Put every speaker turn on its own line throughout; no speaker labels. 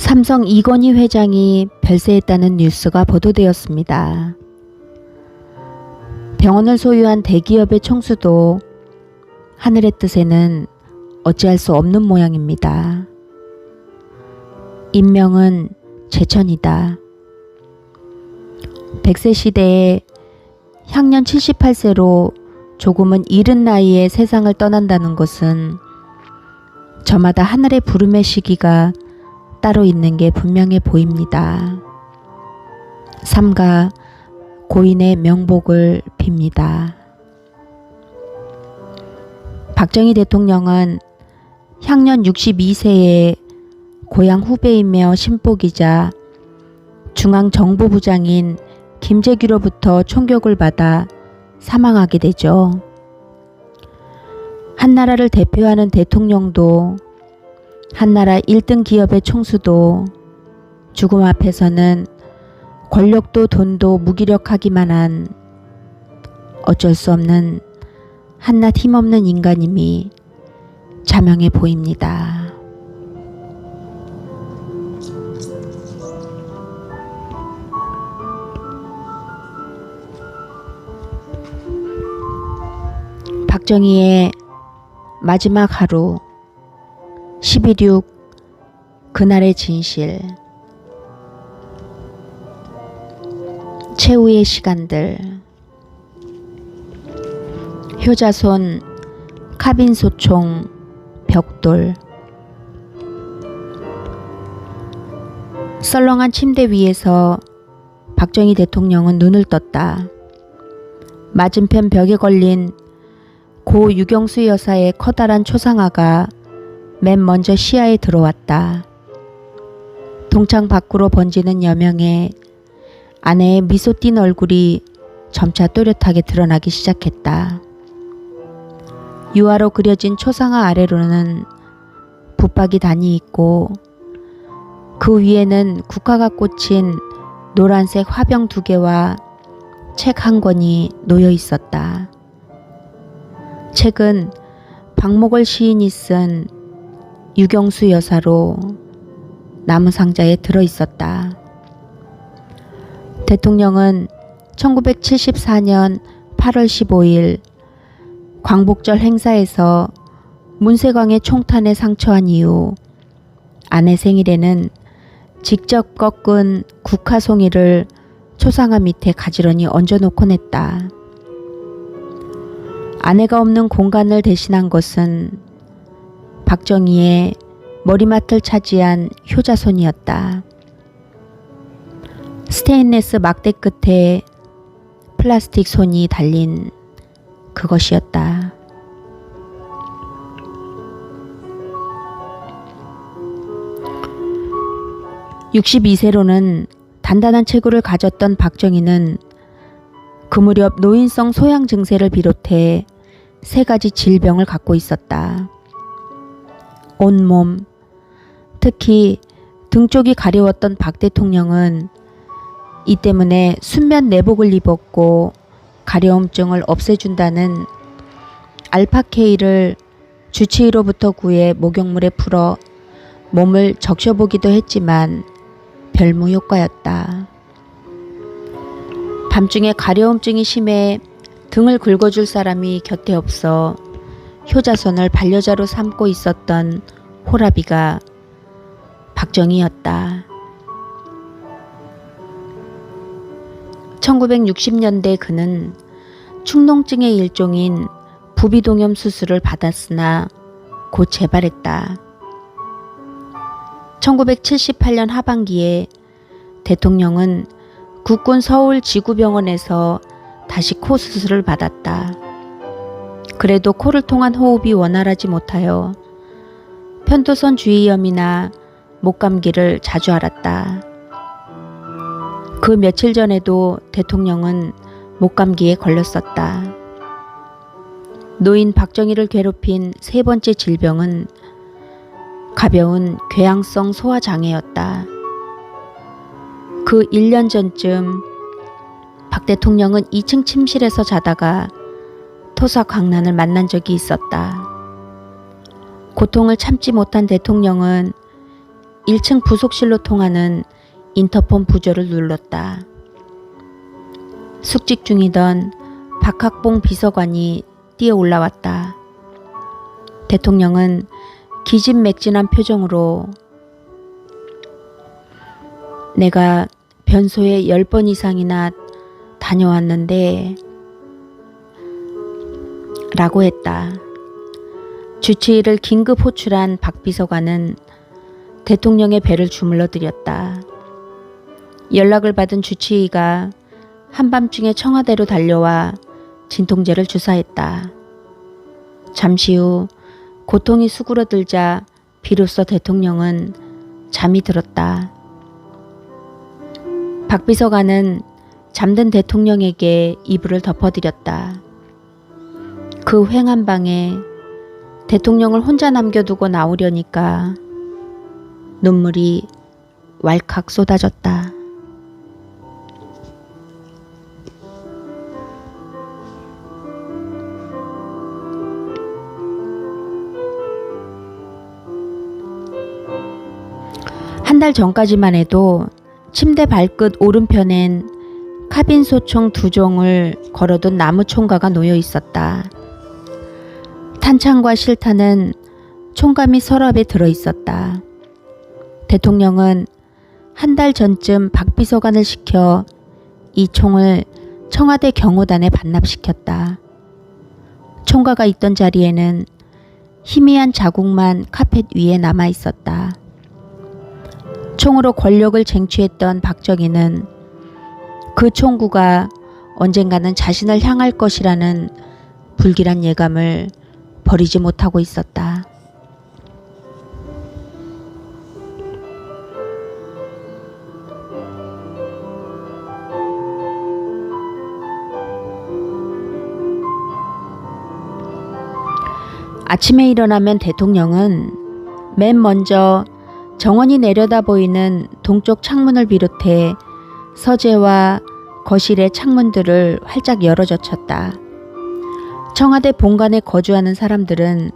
삼성 이건희 회장이 별세했다는 뉴스가 보도되었습니다. 병원을 소유한 대기업의 총수도 하늘의 뜻에는 어찌할 수 없는 모양입니다. 인명은 제천이다. 100세 시대에 향년 78세로 조금은 이른 나이에 세상을 떠난다는 것은 저마다 하늘의 부름의 시기가 따로 있는 게 분명해 보입니다. 삼가 고인의 명복을 빕니다. 박정희 대통령은 향년 62세에 고향 후배이며 신복이자 중앙정보부장인 김재규로부터 총격을 받아 사망하게 되죠. 한나라를 대표하는 대통령도 한나라 1등 기업의 총수도 죽음 앞에서는 권력도 돈도 무기력하기만 한 어쩔 수 없는 한낱 힘없는 인간임이 자명해 보입니다. 박정희의 마지막 하루 11.6 그날의 진실. 최후의 시간들. 효자손 카빈소총 벽돌. 썰렁한 침대 위에서 박정희 대통령은 눈을 떴다. 맞은편 벽에 걸린 고 유경수 여사의 커다란 초상화가 맨 먼저 시야에 들어왔다. 동창 밖으로 번지는 여명에 아내의 미소 띤 얼굴이 점차 또렷하게 드러나기 시작했다. 유화로 그려진 초상화 아래로는 붙박이 단이 있고 그 위에는 국화가 꽂힌 노란색 화병 2개와 책 1권이 놓여 있었다. 책은 박목월 시인이 쓴 유경수 여사로 나무 상자에 들어 있었다. 대통령은 1974년 8월 15일 광복절 행사에서 문세광의 총탄에 상처한 이후 아내 생일에는 직접 꺾은 국화송이를 초상화 밑에 가지런히 얹어놓곤 했다. 아내가 없는 공간을 대신한 것은 박정희의 머리맡을 차지한 효자손이었다. 스테인레스 막대 끝에 플라스틱 손이 달린 그것이었다. (62세로는) 단단한 체구를 가졌던 박정희는 그 무렵 노인성 소양 증세를 비롯해 3가지 질병을 갖고 있었다. 온몸, 특히 등 쪽이 가려웠던 박 대통령은 이 때문에 순면 내복을 입었고 가려움증을 없애준다는 알파케이를 주치의로부터 구해 목욕물에 풀어 몸을 적셔보기도 했지만 별 무효과였다. 밤중에 가려움증이 심해 등을 긁어줄 사람이 곁에 없어 효자손을 반려자로 삼고 있었던 호라비가 박정희였다. 1960년대 그는 축농증의 일종인 부비동염 수술을 받았으나 곧 재발했다. 1978년 하반기에 대통령은 국군 서울지구병원에서 다시 코 수술을 받았다. 그래도 코를 통한 호흡이 원활하지 못하여 편도선 주위염이나 목감기를 자주 앓았다. 그 며칠 전에도 대통령은 목감기에 걸렸었다. 노인 박정희를 괴롭힌 3번째 질병은 가벼운 궤양성 소화장애였다. 그 1년 전쯤 박 대통령은 2층 침실에서 자다가 토사광난을 만난 적이 있었다. 고통을 참지 못한 대통령은 1층 부속실로 통하는 인터폰 부조를 눌렀다. 숙직 중이던 박학봉 비서관이 뛰어 올라왔다. 대통령은 기진맥진한 표정으로 내가 변소에 10번 이상이나 다녀왔는데 라고 했다. 주치의를 긴급 호출한 박 비서관은 대통령의 배를 주물러 드렸다. 연락을 받은 주치의가 한밤중에 청와대로 달려와 진통제를 주사했다. 잠시 후 고통이 수그러들자 비로소 대통령은 잠이 들었다. 박 비서관은 잠든 대통령에게 이불을 덮어드렸다. 그 휑한 방에 대통령을 혼자 남겨두고 나오려니까 눈물이 왈칵 쏟아졌다. 한 달 전까지만 해도 침대 발끝 오른편엔 카빈 소총 2종을 걸어둔 나무 총가가 놓여 있었다. 탄창과 실탄은 총감이 서랍에 들어 있었다. 대통령은 한 달 전쯤 박 비서관을 시켜 이 총을 청와대 경호단에 반납시켰다. 총가가 있던 자리에는 희미한 자국만 카펫 위에 남아 있었다. 총으로 권력을 쟁취했던 박정희는 그 총구가 언젠가는 자신을 향할 것이라는 불길한 예감을 버리지 못하고 있었다. 아침에 일어나면 대통령은 맨 먼저 정원이 내려다 보이는 동쪽 창문을 비롯해 서재와 거실의 창문들을 활짝 열어젖혔다. 청와대 본관에 거주하는 사람들은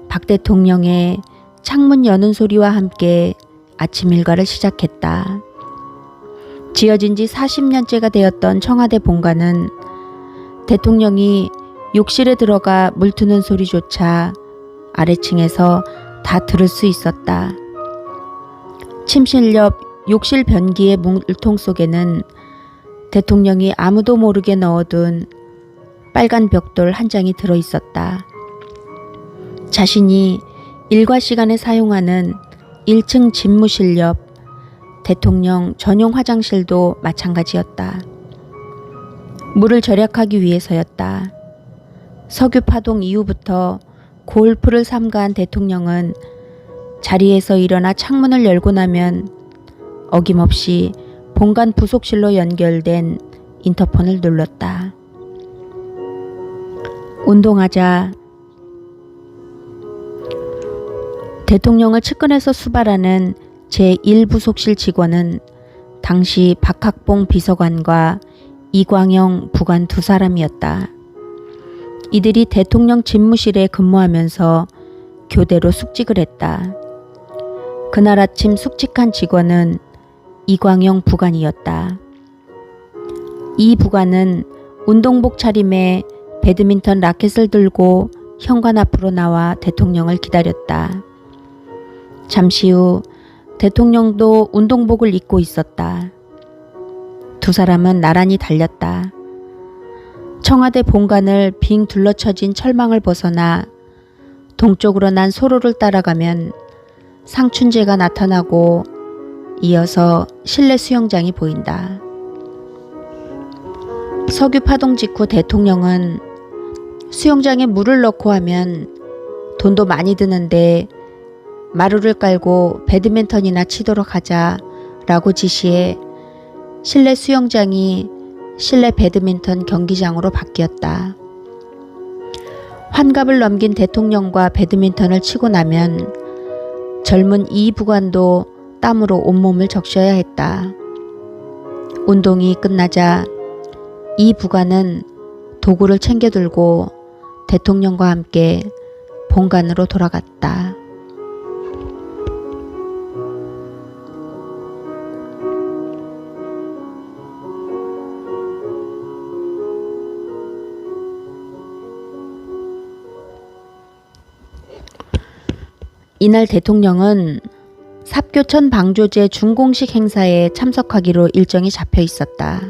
박 대통령의 창문 여는 소리와 함께 아침 일과를 시작했다. 지어진 지 40년째가 되었던 청와대 본관은 대통령이 욕실에 들어가 물 트는 소리조차 아래층에서 다 들을 수 있었다. 침실 옆 욕실 변기의 물통 속에는 대통령이 아무도 모르게 넣어둔 빨간 벽돌 한 장이 들어 있었다. 자신이 일과 시간에 사용하는 1층 집무실 옆 대통령 전용 화장실도 마찬가지였다. 물을 절약하기 위해서였다. 석유 파동 이후부터 골프를 삼가한 대통령은 자리에서 일어나 창문을 열고 나면 어김없이 본관 부속실로 연결된 인터폰을 눌렀다. 운동하자. 대통령을 측근에서 수발하는 제1부속실 직원은 당시 박학봉 비서관과 이광영 부관 두 사람이었다. 이들이 대통령 집무실에 근무하면서 교대로 숙직을 했다. 그날 아침 숙직한 직원은 이광영 부관이었다. 이 부관은 운동복 차림에 배드민턴 라켓을 들고 현관 앞으로 나와 대통령을 기다렸다. 잠시 후 대통령도 운동복을 입고 있었다. 두 사람은 나란히 달렸다. 청와대 본관을 빙 둘러쳐진 철망을 벗어나 동쪽으로 난 소로를 따라가면 상춘제가 나타나고 이어서 실내 수영장이 보인다. 석유 파동 직후 대통령은 수영장에 물을 넣고 하면 돈도 많이 드는데 마루를 깔고 배드민턴이나 치도록 하자라고 지시해 실내 수영장이 실내 배드민턴 경기장으로 바뀌었다. 환갑을 넘긴 대통령과 배드민턴을 치고 나면 젊은 이 부관도 땀으로 온몸을 적셔야 했다. 운동이 끝나자 이 부관은 도구를 챙겨 들고 대통령과 함께 본관으로 돌아갔다. 이날 대통령은 삽교천 방조제 준공식 행사에 참석하기로 일정이 잡혀 있었다.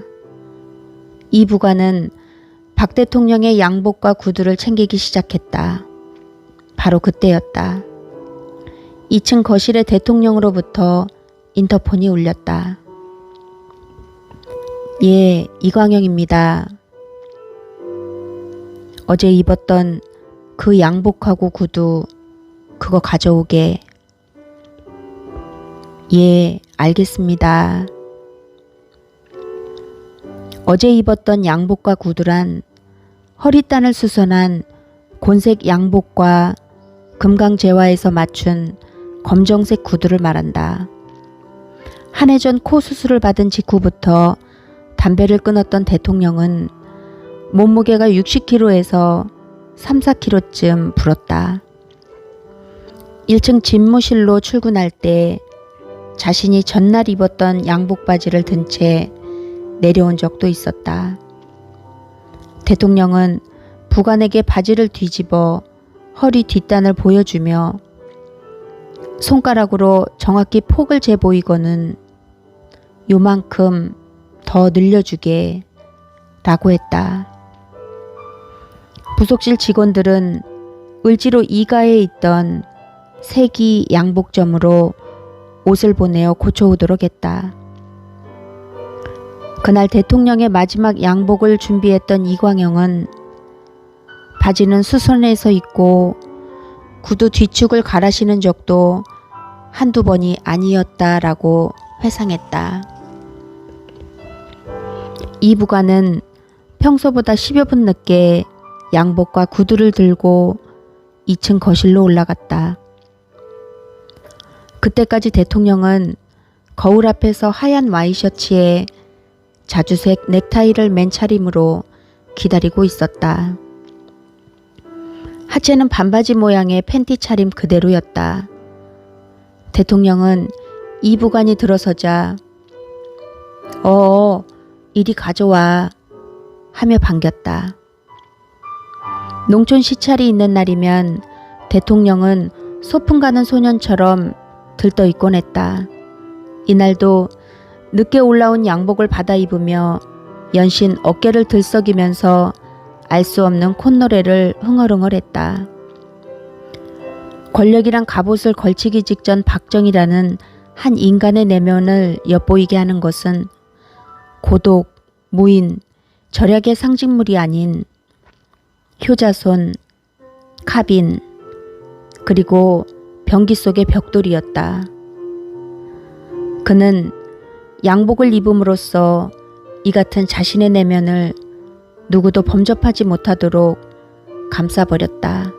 이 부관은 박 대통령의 양복과 구두를 챙기기 시작했다. 바로 그때였다. 2층 거실의 대통령으로부터 인터폰이 울렸다. 예, 이광영입니다. 어제 입었던 그 양복하고 구두 그거 가져오게. 예, 알겠습니다. 어제 입었던 양복과 구두란 허리단을 수선한 곤색 양복과 금강재화에서 맞춘 검정색 구두를 말한다. 한 해 전 코 수술을 받은 직후부터 담배를 끊었던 대통령은 몸무게가 60kg에서 3, 4kg쯤 불었다. 1층 집무실로 출근할 때 자신이 전날 입었던 양복 바지를 든 채 내려온 적도 있었다. 대통령은 부관에게 바지를 뒤집어 허리 뒷단을 보여주며 손가락으로 정확히 폭을 재보이고는 요만큼 더 늘려주게 라고 했다. 부속실 직원들은 을지로 2가에 있던 세기 양복점으로 옷을 보내어 고쳐오도록 했다. 그날 대통령의 마지막 양복을 준비했던 이광영은 바지는 수선해서 입고 구두 뒤축을 갈아 신은 적도 한두 번이 아니었다라고 회상했다. 이 부관은 평소보다 10여 분 늦게 양복과 구두를 들고 2층 거실로 올라갔다. 그때까지 대통령은 거울 앞에서 하얀 와이셔츠에 자주색 넥타이를 맨 차림으로 기다리고 있었다. 하체는 반바지 모양의 팬티 차림 그대로였다. 대통령은 이 부관이 들어서자 이리 가져와 하며 반겼다. 농촌 시찰이 있는 날이면 대통령은 소풍 가는 소년처럼 들떠 입곤 했다. 이날도 늦게 올라온 양복을 받아 입으며 연신 어깨를 들썩이면서 알 수 없는 콧노래를 흥얼흥얼했다. 권력이란 갑옷을 걸치기 직전 박정희라는 한 인간의 내면을 엿보이게 하는 것은 고독, 무인, 절약의 상징물이 아닌 효자손, 카빈, 그리고 병기 속의 벽돌이었다. 그는 양복을 입음으로써 이 같은 자신의 내면을 누구도 범접하지 못하도록 감싸버렸다.